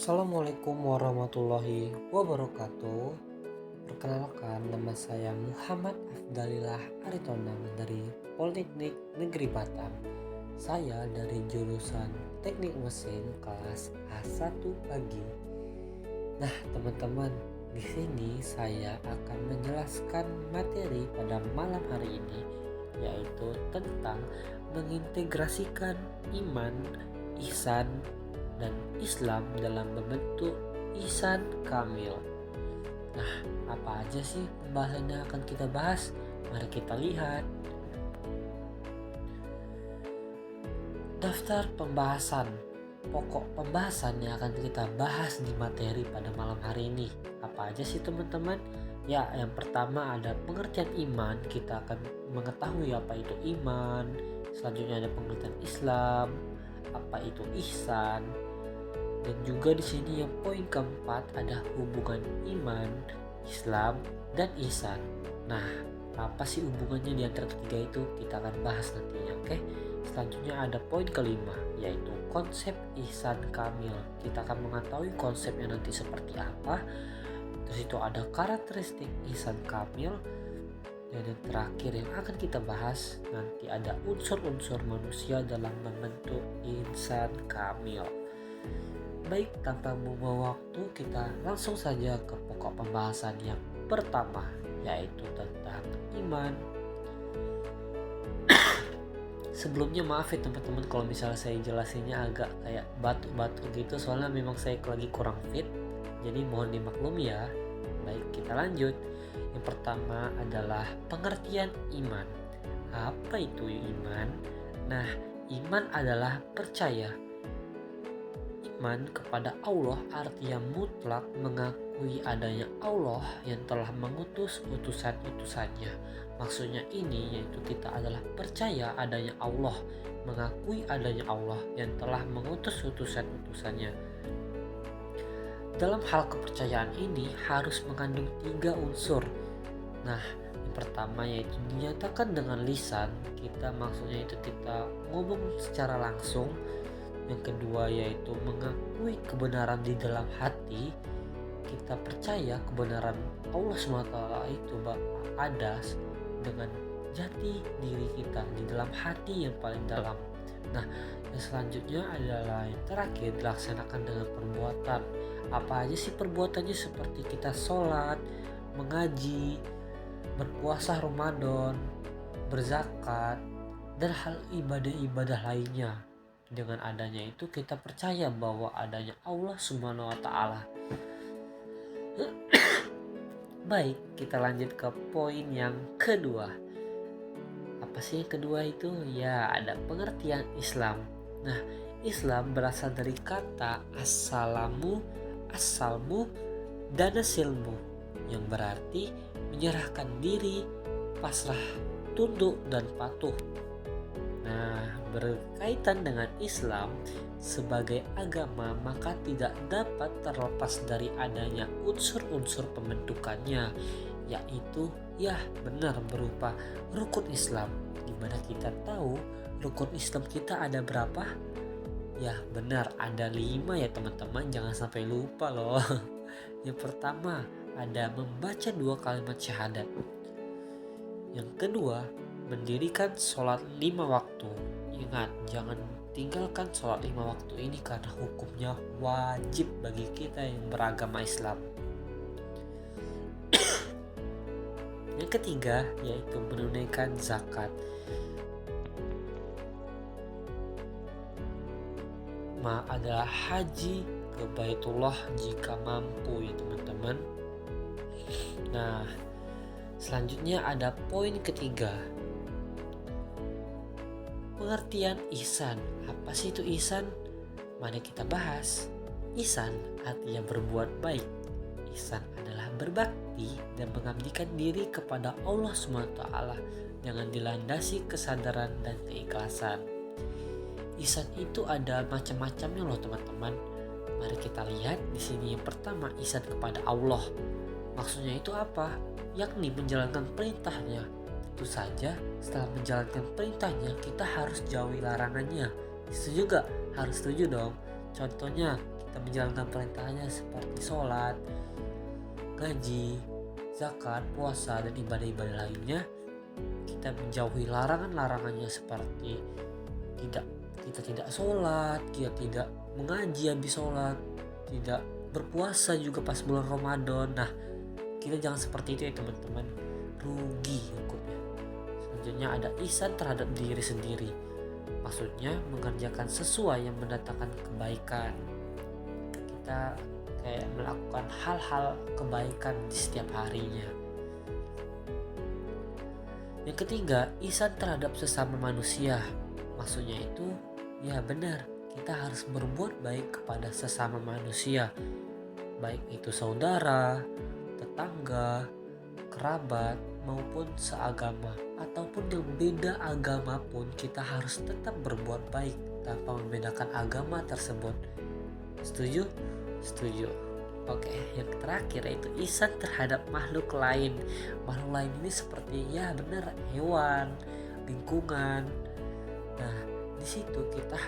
Assalamualaikum warahmatullahi wabarakatuh. Perkenalkan, nama saya Muhammad Afdalillah Aritonang dari Politeknik Negeri Batam. Saya dari jurusan Teknik Mesin kelas A1 pagi. Nah, teman-teman, di sini saya akan menjelaskan materi pada malam hari ini, yaitu tentang mengintegrasikan iman, ihsan, dan Islam dalam membentuk ihsan kamil. Nah, apa aja sih pembahasan yang akan kita bahas? Mari kita lihat. Daftar pembahasan. Pokok pembahasan yang akan kita bahas di materi pada malam hari ini. Apa aja sih teman-teman? Ya, yang pertama ada pengertian iman. Kita akan mengetahui apa itu iman. Selanjutnya ada pengertian Islam, apa itu ihsan. Dan juga di sini yang poin keempat ada hubungan iman, Islam, dan ihsan. Nah, apa sih hubungannya di antara ketiga itu? Kita akan bahas nantinya, oke? Selanjutnya ada poin kelima, yaitu konsep ihsan kamil. Kita akan mengetahui konsepnya nanti seperti apa. Terus itu ada karakteristik ihsan kamil. Dan yang terakhir yang akan kita bahas nanti ada unsur-unsur manusia dalam membentuk ihsan kamil. Baik, tanpa membuang waktu, kita langsung saja ke pokok pembahasan yang pertama, yaitu tentang iman. Sebelumnya maaf ya teman-teman kalau misalnya saya jelasinnya agak kayak batu-batu gitu, soalnya memang saya lagi kurang fit, jadi mohon dimaklumi ya. Baik, kita lanjut. Yang pertama adalah pengertian iman. Apa itu iman? Nah, iman adalah percaya. Iman kepada Allah artinya mutlak mengakui adanya Allah yang telah mengutus utusan-utusannya. Maksudnya ini yaitu kita adalah percaya adanya Allah, mengakui adanya Allah yang telah mengutus utusan-utusannya. Dalam hal kepercayaan ini harus mengandung 3 unsur. Nah, yang pertama yaitu dinyatakan dengan lisan, kita maksudnya itu kita ngomong secara langsung. Yang kedua yaitu mengakui kebenaran di dalam hati. Kita percaya kebenaran Allah SWT itu ada dengan jati diri kita di dalam hati yang paling dalam. Nah, yang selanjutnya adalah yang terakhir dilaksanakan dengan perbuatan. Apa aja sih perbuatannya? Seperti kita sholat, mengaji, berpuasa Ramadan, berzakat, dan hal ibadah-ibadah lainnya. Dengan adanya itu kita percaya bahwa adanya Allah Subhanahu wa taala. Baik, kita lanjut ke poin yang kedua. Apa sih yang kedua itu? Ya, ada pengertian Islam. Nah, Islam berasal dari kata as-salamu, as-salmu, dan silmu, yang berarti menyerahkan diri, pasrah, tunduk, dan patuh. Nah, berkaitan dengan Islam sebagai agama, maka tidak dapat terlepas dari adanya unsur-unsur pembentukannya, yaitu benar berupa rukun Islam. Dimana kita tahu rukun Islam kita ada berapa? Ya benar, ada 5 ya teman-teman, jangan sampai lupa loh. Yang pertama ada membaca 2 kalimat syahadat. Yang kedua, mendirikan sholat 5 waktu. Ingat, jangan tinggalkan sholat 5 waktu ini karena hukumnya wajib bagi kita yang beragama Islam. Yang ketiga yaitu menunaikan zakat. Adalah haji ke Baitullah jika mampu ya teman-teman. Nah, selanjutnya ada poin ketiga. Pengertian ihsan. Apa sih itu ihsan? Mari kita bahas. Ihsan artinya berbuat baik. Ihsan adalah berbakti dan mengabdikan diri kepada Allah SWT dengan dilandasi kesadaran dan keikhlasan. Ihsan itu ada macam-macamnya loh teman-teman. Mari kita lihat di sini. Yang pertama, ihsan kepada Allah. Maksudnya itu apa? Yakni menjalankan perintahnya. Tentu saja setelah menjalankan perintahnya kita harus jauhi larangannya. Itu juga harus setuju dong. Contohnya kita kita menjalankan perintahnya seperti sholat, ngaji, zakat, puasa, dan ibadah-ibadah lainnya, kita menjauhi larangan-larangannya seperti kita tidak sholat, kita tidak mengaji habis sholat, tidak berpuasa juga pas bulan Ramadan. Nah, kita jangan seperti itu ya teman-teman, rugi hukumnya. Selanjutnya ada ihsan terhadap diri sendiri, maksudnya mengerjakan sesuai yang mendatangkan kebaikan. Kita kayak melakukan hal-hal kebaikan di setiap harinya. Yang ketiga, ihsan terhadap sesama manusia, maksudnya itu ya benar, kita harus berbuat baik kepada sesama manusia, baik itu saudara, tetangga, kerabat, maupun seagama ataupun yang beda agama pun kita harus tetap berbuat baik tanpa membedakan agama tersebut. Setuju? Setuju. Oke, yang terakhir yaitu ihsan terhadap makhluk lain. Makhluk lain ini seperti ya benar hewan, lingkungan. Nah, di situ kita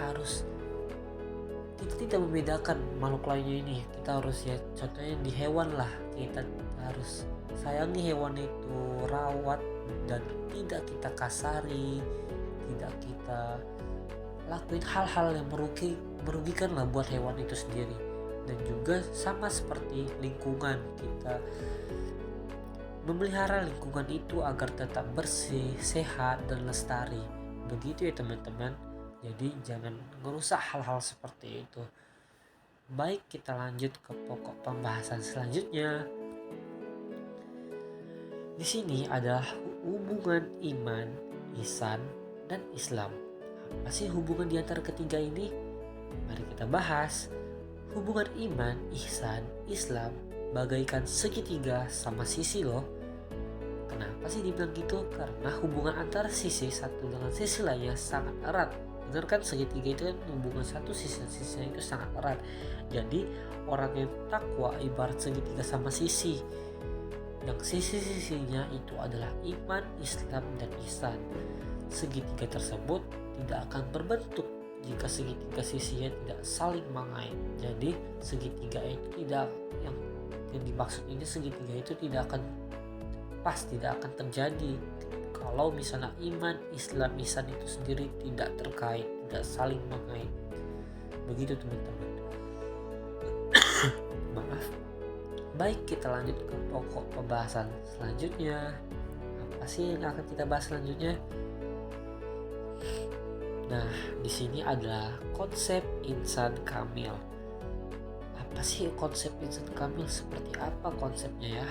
tidak membedakan makhluk lainnya ini. Kita harus ya contohnya di hewan lah, kita harus sayangi hewan itu, rawat, dan tidak kita kasari, tidak kita lakuin hal-hal yang merugikan lah buat hewan itu sendiri. Dan juga sama seperti lingkungan, kita memelihara lingkungan itu agar tetap bersih, sehat, dan lestari. Begitu ya teman-teman. Jadi jangan merusak hal-hal seperti itu. Baik, kita lanjut ke pokok pembahasan selanjutnya. Di sini adalah hubungan iman, ihsan, dan Islam. Apa sih hubungan di antara ketiga ini? Mari kita bahas. Hubungan iman, ihsan, Islam bagaikan segitiga sama sisi loh. Kenapa sih dibilang gitu? Karena hubungan antara sisi satu dengan sisi lainnya sangat erat. Benar kan, segitiga itu kan hubungan satu sisi itu sangat erat. Jadi orang yang takwa ibarat segitiga sama sisi, yang sisi-sisinya itu adalah iman, Islam, dan ihsan. Segitiga tersebut tidak akan berbentuk jika segitiga sisinya tidak saling mengait. Jadi segitiga itu tidak yang dimaksud ini, segitiga itu tidak akan terjadi kalau misalnya iman, Islam, ihsan itu sendiri tidak terkait, tidak saling mengait. Begitu teman-teman. Maaf. Baik, kita lanjut ke pokok pembahasan selanjutnya. Apa sih yang akan kita bahas selanjutnya? Nah, di sini adalah konsep insan kamil. Apa sih konsep insan kamil? Seperti apa konsepnya ya?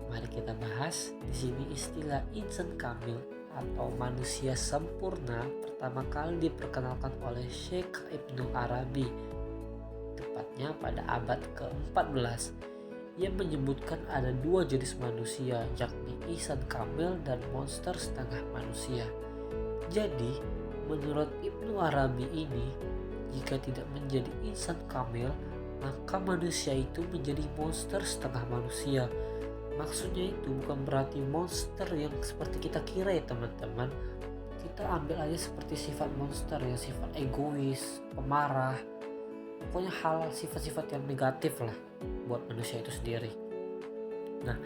Mari kita bahas. Di sini istilah insan kamil atau manusia sempurna pertama kali diperkenalkan oleh Syekh Ibnu Arabi, tepatnya pada abad ke-14. Ia menyebutkan ada dua jenis manusia, yakni insan kamil dan monster setengah manusia. Jadi, menurut Ibnu Arabi ini, jika tidak menjadi insan kamil, maka manusia itu menjadi monster setengah manusia. Maksudnya itu bukan berarti monster yang seperti kita kira ya teman-teman. Kita ambil aja seperti sifat monster yang sifat egois, pemarah, pokoknya hal sifat-sifat yang negatif lah buat manusia itu sendiri. Nah,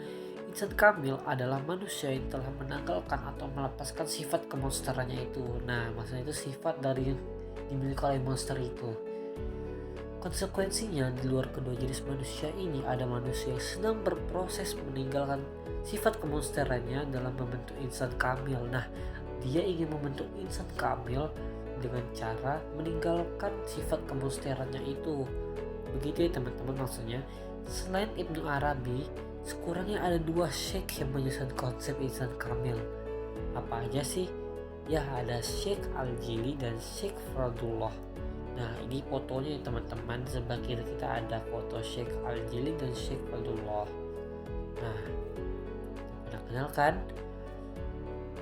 insan kamil adalah manusia yang telah menanggalkan atau melepaskan sifat kemonsterannya itu. Nah, maksudnya itu sifat dari yang dimiliki oleh monster itu. Konsekuensinya, di luar kedua jenis manusia ini ada manusia yang sedang berproses meninggalkan sifat kemonsterannya dalam membentuk insan kamil. Nah, dia ingin membentuk insan kamil dengan cara meninggalkan sifat kemonsterannya itu. Begitu ya teman-teman maksudnya. Selain Ibnu Arabi, sekurangnya ada dua syekh yang menyusun konsep insan kamil. Apa aja sih? Ya, ada Syekh Al-Jili dan Syekh Fardullah. Nah, ini fotonya ya teman-teman. Sebelah kiri kita ada foto Syekh Al-Jili dan Syekh Fardullah. Nah, pernah kenal kan?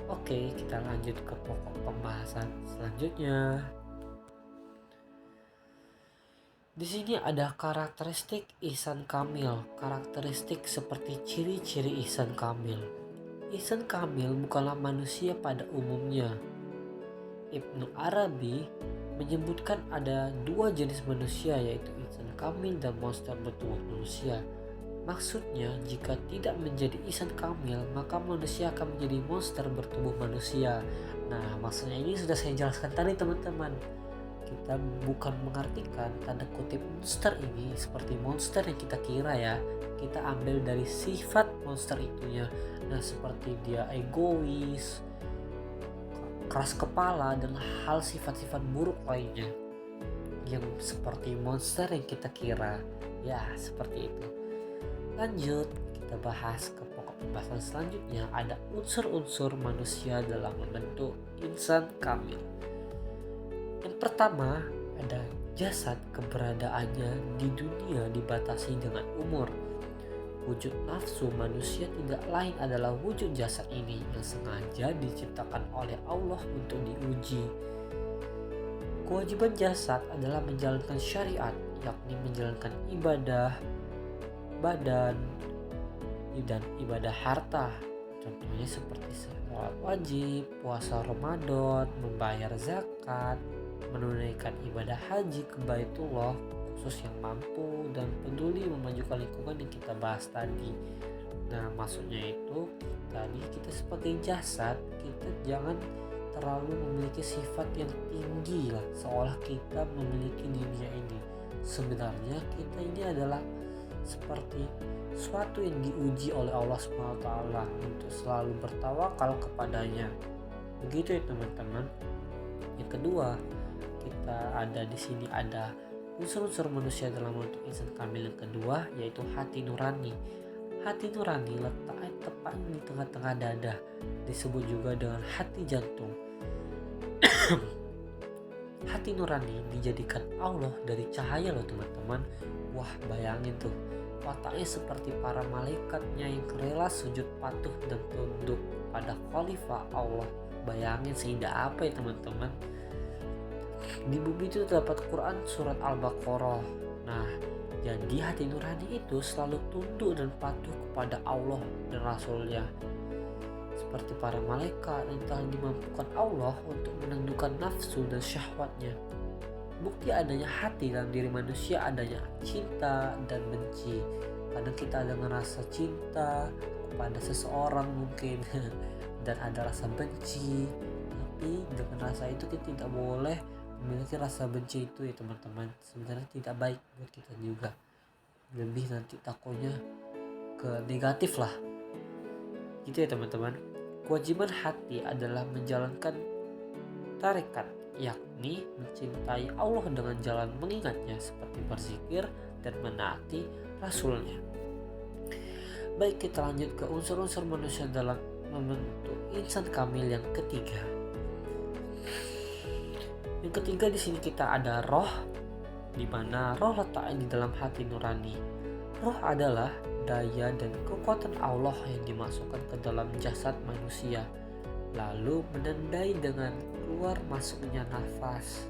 Oke, kita lanjut ke pokok pembahasan selanjutnya. Di sini ada karakteristik ihsan kamil. Karakteristik seperti ciri-ciri ihsan kamil. Ihsan kamil bukanlah manusia pada umumnya. Ibnu Arabi menyebutkan ada dua jenis manusia, yaitu insan kamil dan monster bertubuh manusia. Maksudnya, jika tidak menjadi insan kamil, maka manusia akan menjadi monster bertubuh manusia. Nah, maksudnya ini sudah saya jelaskan tadi teman-teman. Kita bukan mengartikan tanda kutip monster ini seperti monster yang kita kira ya. Kita ambil dari sifat monster itunya. Nah, seperti dia egois, keras kepala, dan hal sifat-sifat buruk lainnya yang seperti monster yang kita kira. Ya, seperti itu. Lanjut, kita bahas ke pokok pembahasan selanjutnya. Ada unsur-unsur manusia dalam membentuk insan kamil. Yang pertama, ada jasad. Keberadaannya di dunia dibatasi dengan umur. Wujud nafsu manusia tidak lain adalah wujud jasad ini yang sengaja diciptakan oleh Allah untuk diuji. Kewajiban jasad adalah menjalankan syariat, yakni menjalankan ibadah badan dan ibadah harta. Contohnya seperti sholat wajib, puasa Ramadan, membayar zakat, menunaikan ibadah haji ke Baitullah khusus yang mampu, dan peduli memajukan lingkungan yang kita bahas tadi. Nah, maksudnya itu kita sebagai jasad, kita jangan terlalu memiliki sifat yang tinggi lah, seolah kita memiliki dunia ini. Sebenarnya kita ini adalah seperti suatu yang diuji oleh Allah SWT untuk selalu bertawakal kepadanya. Begitu ya teman-teman. Yang kedua, kita ada di sini ada unsur-unsur manusia dalam bentuk insan kamil yang kedua, yaitu hati nurani. Hati nurani letaknya tepat di tengah-tengah dada, disebut juga dengan hati jantung. Hati nurani dijadikan Allah dari cahaya loh teman-teman. Wah, bayangin tuh, wataknya seperti para malaikatnya yang rela sujud patuh dan tunduk pada khalifah Allah. Bayangin seindah apa ya teman-teman. Di bumi itu terdapat Quran surat Al-Baqarah. Nah, jadi hati nurani itu selalu tunduk dan patuh kepada Allah dan Rasulnya, seperti para malaikat yang telah dimampukan Allah untuk menundukkan nafsu dan syahwatnya. Bukti adanya hati dalam diri manusia adanya cinta dan benci. Kadang kita ada ngerasa cinta kepada seseorang mungkin dan ada rasa benci, tapi dengan rasa itu kita tidak boleh memiliki rasa benci itu ya teman-teman. Sebenarnya tidak baik buat kita juga, lebih nanti takutnya ke negatif lah gitu ya teman-teman. Kewajiban hati adalah menjalankan tarekat, yakni mencintai Allah dengan jalan mengingatnya seperti berzikir dan menaati Rasulnya. Baik, kita lanjut ke unsur-unsur manusia dalam membentuk insan kamil yang ketiga. Yang ketiga di sini kita ada roh, di mana roh letaknya di dalam hati nurani. Roh adalah daya dan kekuatan Allah yang dimasukkan ke dalam jasad manusia, lalu menandai dengan keluar masuknya nafas,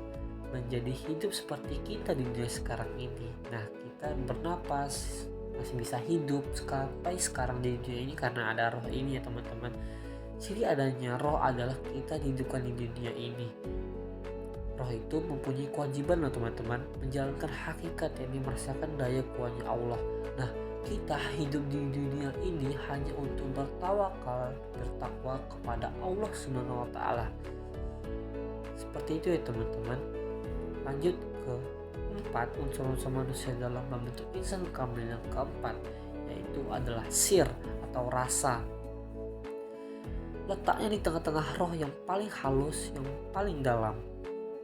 menjadi hidup seperti kita di dunia sekarang ini. Nah, kita bernapas, masih bisa hidup sampai sekarang di dunia ini karena ada roh ini ya teman-teman. Jadi adanya roh adalah kita dihidupkan di dunia ini. Roh itu mempunyai kewajiban loh teman-teman, menjalankan hakikat yang merasakan daya kuatnya Allah. Nah, kita hidup di dunia ini hanya untuk bertawakal, bertakwa kepada Allah Subhanahu wa taala. Seperti itu ya teman-teman. Lanjut ke 4 unsur-unsur manusia dalam membentuk insan kamil yang keempat, yaitu adalah sir atau rasa. Letaknya di tengah-tengah roh yang paling halus, yang paling dalam.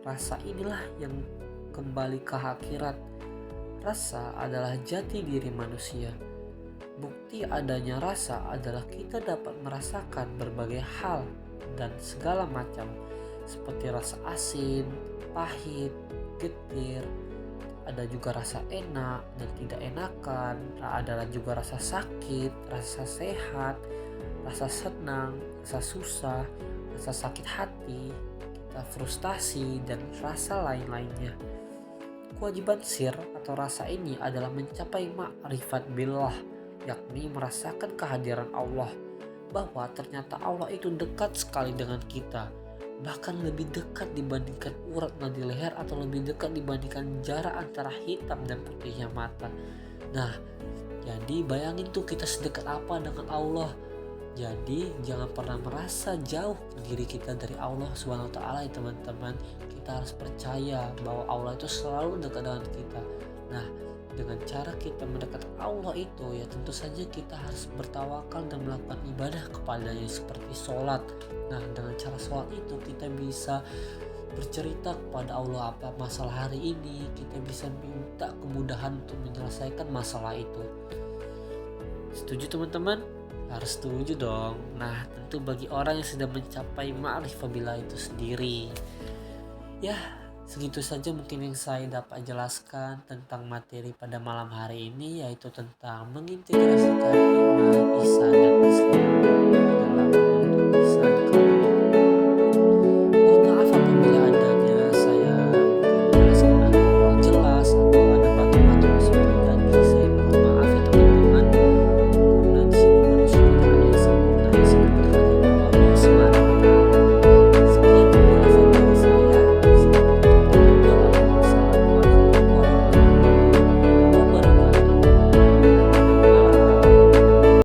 Rasa inilah yang kembali ke akhirat. Rasa adalah jati diri manusia. Bukti adanya rasa adalah kita dapat merasakan berbagai hal dan segala macam, seperti rasa asin, pahit, getir. Ada juga rasa enak dan tidak enakan. Ada juga rasa sakit, rasa sehat, rasa senang, rasa susah, rasa sakit hati, kita frustasi, dan rasa lain-lainnya. Kewajiban sir atau rasa ini adalah mencapai ma'rifat billah, yakni merasakan kehadiran Allah, bahwa ternyata Allah itu dekat sekali dengan kita, bahkan lebih dekat dibandingkan urat nadi leher atau lebih dekat dibandingkan jarak antara hitam dan putihnya mata. Nah, jadi bayangin tuh kita sedekat apa dengan Allah. Jadi jangan pernah merasa jauh diri kita dari Allah Subhanahu wa taala ya teman-teman. Kita harus percaya bahwa Allah itu selalu dekat dengan kita. Nah, dengan cara kita mendekat Allah itu ya tentu saja kita harus bertawakal dan melakukan ibadah kepadanya seperti sholat. Nah, dengan cara sholat itu kita bisa bercerita kepada Allah apa masalah hari ini, kita bisa minta kemudahan untuk menyelesaikan masalah itu. Setuju teman-teman? Harus setuju dong. Nah, tentu bagi orang yang sudah mencapai ma'rifah billah itu sendiri. Ya, segitu saja mungkin yang saya dapat jelaskan tentang materi pada malam hari ini, yaitu tentang mengintegrasikan iman, ihsan, dan Islam dalam membentuk